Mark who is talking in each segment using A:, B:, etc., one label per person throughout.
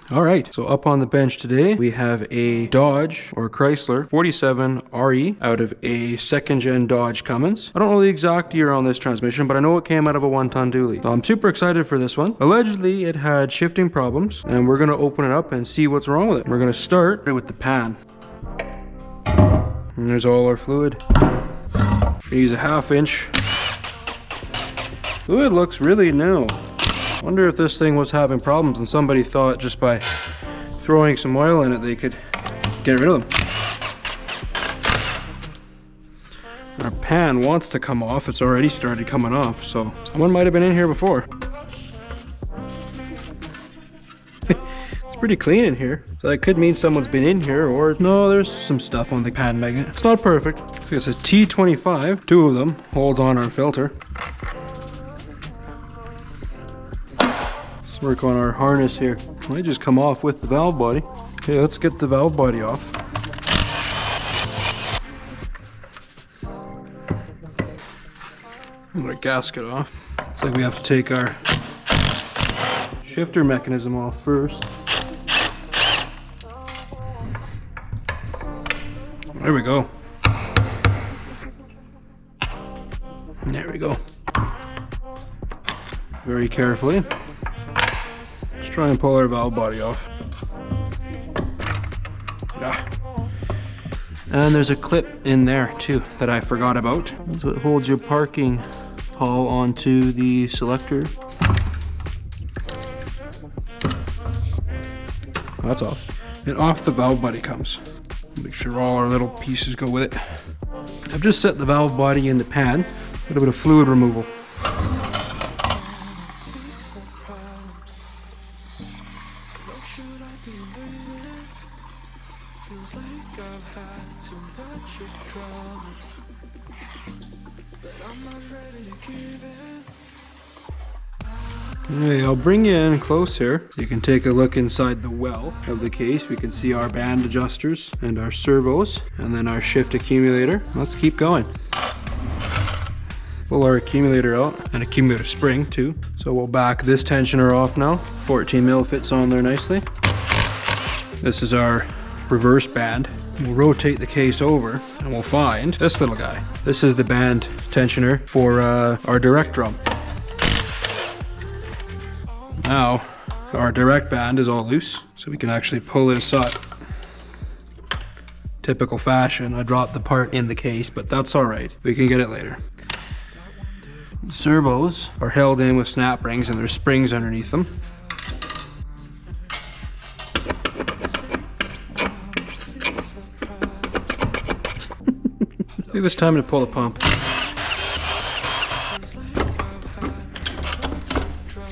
A: All right, so up on the bench today, we have a Dodge or Chrysler 47 RE out of a second-gen Dodge Cummins. I don't know the exact year on this transmission, but I know it came out of a 1-ton dually. So I'm super excited for this one. Allegedly, it had shifting problems, and we're gonna open it up and see what's wrong with it. We're gonna start with the pan. And there's all our fluid. We use a 1/2 inch. Fluid looks really new. Wonder if this thing was having problems and somebody thought just by throwing some oil in it they could get rid of them. Our pan wants to come off. It's already started coming off, so someone might have been in here before. It's pretty clean in here, so that could mean someone's been in here, or no, there's some stuff on the pan magnet. It's not perfect. It's a T25, 2 of them, holds on our filter. Let's work on our harness here. Might just come off with the valve body. Okay, let's get the valve body off. Our gasket off. Looks like we have to take our shifter mechanism off first. There we go. There we go. Very carefully. Let's try and pull our valve body off. Yeah. And there's a clip in there too that I forgot about. That's what holds your parking haul onto the selector. That's off. And off the valve body comes. Make sure all our little pieces go with it. I've just set the valve body in the pan. A little bit of fluid removal. Okay, I'll bring you in close here so you can take a look inside the well of the case. We can see our band adjusters and our servos and then our shift accumulator. Let's keep going. Pull our accumulator out and accumulator spring too. So we'll back this tensioner off now. 14 mil fits on there nicely. This is our reverse band. We'll rotate the case over and we'll find this little guy. This is the band tensioner for our direct drum. Now our direct band is all loose, so we can actually pull it aside. Typical fashion, I dropped the part in the case, but that's all right. We can get it later. The servos are held in with snap rings and there's springs underneath them. I think it's time to pull the pump.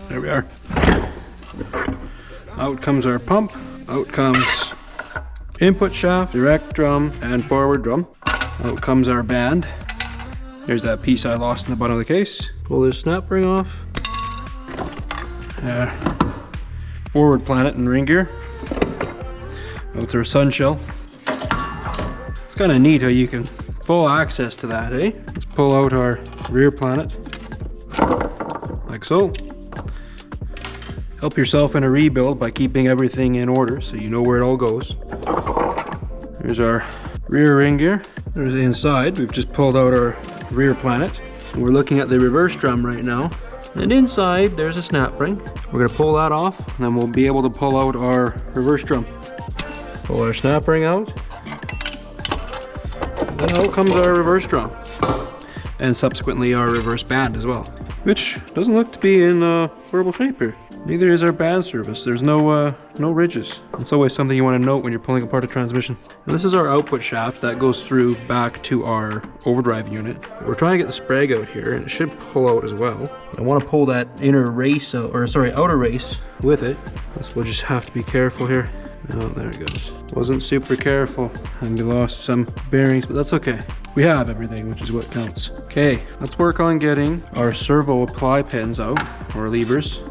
A: There we are. Out comes our pump. Out comes input shaft, direct drum, and forward drum. Out comes our band. There's that piece I lost in the bottom of the case. Pull this snap ring off. Forward planet and ring gear. Out our sun shell. It's kind of neat how you can full access to that, eh? Let's pull out our rear planet. Like so. Help yourself in a rebuild by keeping everything in order so you know where it all goes. There's our rear ring gear. There's the inside. We've just pulled out our rear planet. And we're looking at the reverse drum right now. And inside there's a snap ring. We're gonna pull that off and then we'll be able to pull out our reverse drum. Pull our snap ring out. And then out comes our reverse drum. And subsequently our reverse band as well. Which doesn't look to be in horrible shape here. Neither is our band surface. There's no ridges. It's always something you want to note when you're pulling apart a transmission. And this is our output shaft that goes through back to our overdrive unit. We're trying to get the sprag out here, and it should pull out as well. I want to pull that inner race, outer race with it. So we'll just have to be careful here. Oh, there it goes. Wasn't super careful, and we lost some bearings, but that's okay. We have everything, which is what counts. Okay, let's work on getting our servo apply pins out, or levers.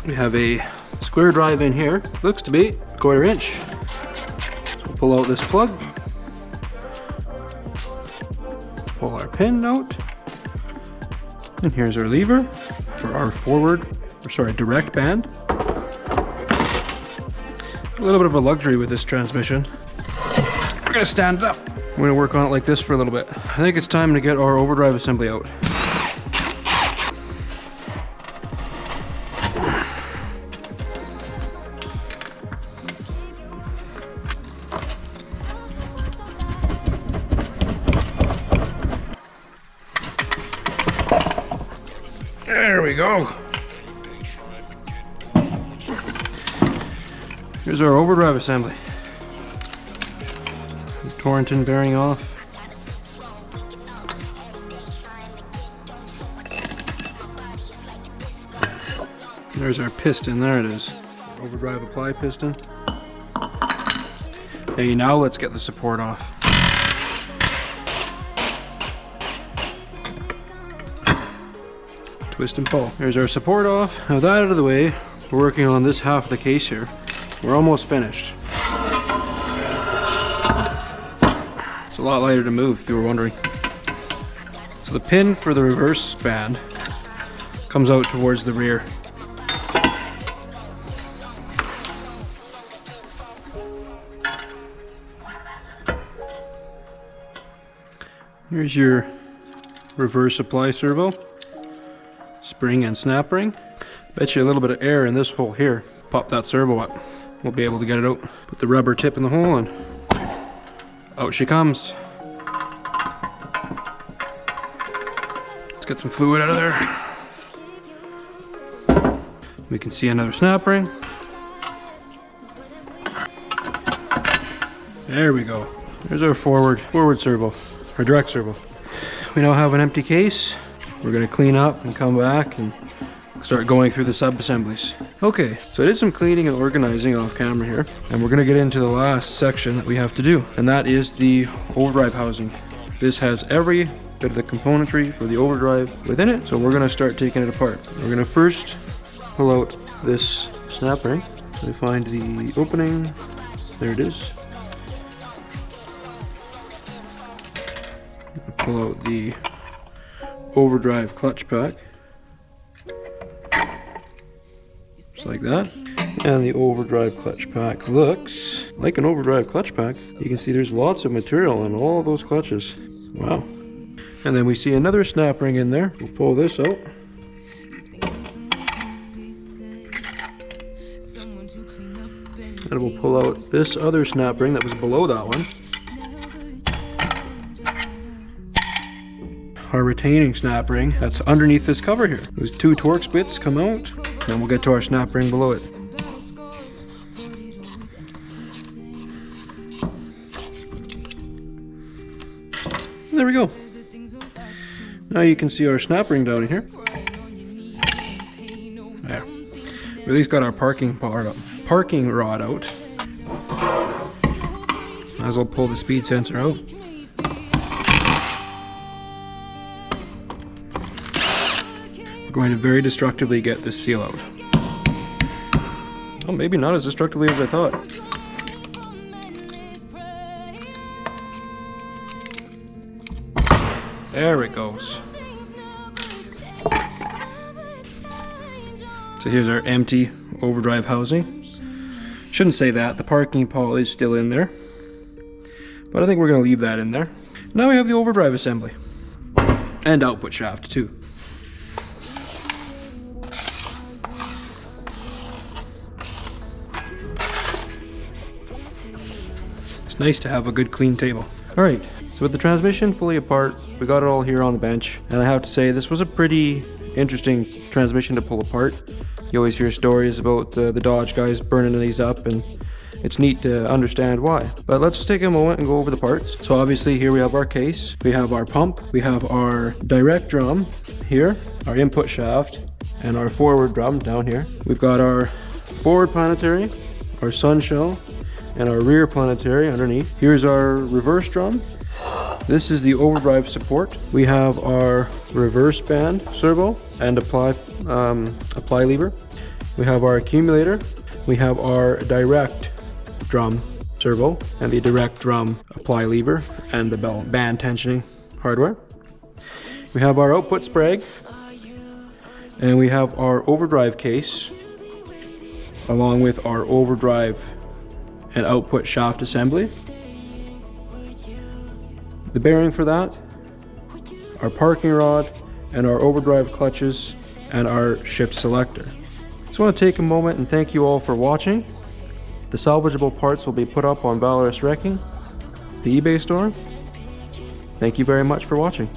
A: We have a square drive in here. Looks to be 1/4 inch. So we'll pull out this plug. Pull our pin out. And here's our lever for our direct band. A little bit of a luxury with this transmission. We're gonna stand it up. We're gonna work on it like this for a little bit. I think it's time to get our overdrive assembly out. There we go. Here's our overdrive assembly. Torrington bearing off. There's our piston, there it is. Overdrive apply piston. Okay, now let's get the support off. Twist and pull. There's our support off. Now that out of the way, we're working on this half of the case here. We're almost finished. It's a lot lighter to move if you were wondering. So the pin for the reverse band comes out towards the rear. Here's your reverse apply servo. Spring and snap ring. Bet you a little bit of air in this hole here. Pop that servo up. We'll be able to get it out. Put the rubber tip in the hole and out she comes. Let's get some fluid out of there. We can see another snap ring. There we go. There's our forward servo, our direct servo. We now have an empty case. We're gonna clean up and come back and start going through the sub-assemblies. Okay, so I did some cleaning and organizing off camera here, and we're gonna get into the last section that we have to do, and that is the overdrive housing. This has every bit of the componentry for the overdrive within it, so we're gonna start taking it apart. We're gonna first pull out this snap ring. So find the opening. There it is. Pull out the overdrive clutch pack. Just like that. And the overdrive clutch pack looks like an overdrive clutch pack. You can see there's lots of material on all those clutches. Wow. And then we see another snap ring in there. We'll pull this out. And we'll pull out this other snap ring that was below that one. Our retaining snap ring that's underneath this cover here. Those two Torx bits come out, and we'll get to our snap ring below it. There we go. Now you can see our snap ring down here. There. We at least got our parking rod out. Might as well pull the speed sensor out. We're going to very destructively get this seal out. Oh, maybe not as destructively as I thought. There it goes. So here's our empty overdrive housing. Shouldn't say that, the parking pawl is still in there. But I think we're going to leave that in there. Now we have the overdrive assembly. And output shaft too. It's nice to have a good clean table. Alright, so with the transmission fully apart, we got it all here on the bench. And I have to say, this was a pretty interesting transmission to pull apart. You always hear stories about the Dodge guys burning these up, and it's neat to understand why. But let's take a moment and go over the parts. So obviously here we have our case, we have our pump, we have our direct drum here, our input shaft, and our forward drum down here. We've got our forward planetary, our sun shell, and our rear planetary underneath. Here's our reverse drum. This is the overdrive support. We have our reverse band servo and apply lever. We have our accumulator. We have our direct drum servo and the direct drum apply lever and the band tensioning hardware. We have our output sprag, and we have our overdrive case along with our overdrive and output shaft assembly. The bearing for that, our parking rod, and our overdrive clutches, and our shift selector. Just want to take a moment and thank you all for watching. The salvageable parts will be put up on Valorous Wrecking, the eBay store. Thank you very much for watching.